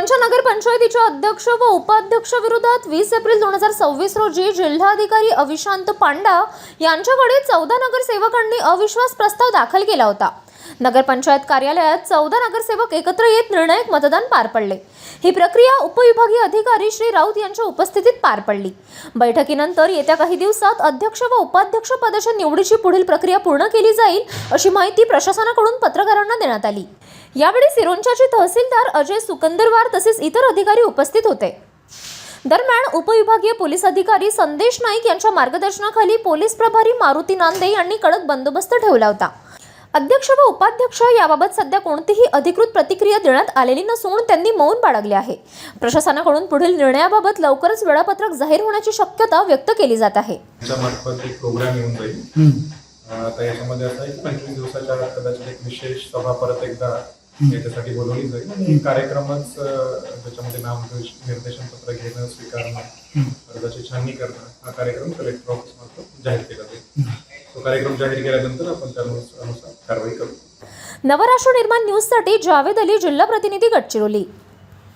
सिरोंचा नगर पंचायतीच्या अध्यक्ष व उपाध्यक्ष विरोधात 20 एप्रिल 2026 रोजी जिल्हाधिकारी अविशांत पांडा यांच्याकडे 14 नगरसेवकांनी अविश्वास प्रस्ताव दाखल केला होता। नगरपंचायत कार्यालयात 14 नगरसेवक एकत्र येत निर्णायक मतदान पार पडले। ही प्रक्रिया उपविभागीय अधिकारी श्री राऊत यांच्या उपस्थितीत पार पडली। बैठकीनंतर येत्या काही दिवसात अध्यक्ष व उपाध्यक्ष पदाच्या निवडीची पुढील प्रक्रिया पूर्ण केली जाईल अशी माहिती प्रशासनाकडून पत्रकारांना देण्यात आली। यावेळी सिरोंचाचे तहसीलदार अजय सुकंदरवार तसेच इतर अधिकारी उपस्थित होते। दरम्यान उपविभागीय पोलीस अधिकारी संदेश नाईक यांच्या मार्गदर्शनाखाली पोलीस प्रभारी मारुती नांदे यांनी कडक बंदोबस्त ठेवला होता। अध्यक्ष व उपाध्यक्ष याबाबत सध्या कोणतीही अधिकृत प्रतिक्रिया देण्यात आलेली नसून त्यांनी मौन बाळगले आहे। प्रशासनाकडून पुढील निर्णयाबाबत लवकरच वेळापत्रक जाहीर होण्याची शक्यता व्यक्त केली जात आहे। त्याच्यामार्फत एक प्रोग्राम येऊन जाईल। आता याच्यामध्ये असं आहे की 25 दिवसाच्या कदाचित एक विशेष सभा परत एकदा याच्यासाठी बोलवली जाईल। कार्यक्रमच त्याच्यामध्ये नामनिर्देशन पत्र घेणं, स्वीकारणं, अर्जाची छाननी करणं हा कार्यक्रम कलेक्टर ऑफिस मार्फत जाहीर केला जाईल। तो कार्यक्रम जाहीर केल्यानंतर आपण त्यानुसार कारवाई करू। नवराष्ट्र निर्माण न्यूज साठी जावेद अली, जिल्हा प्रतिनिधी, गडचिरोली।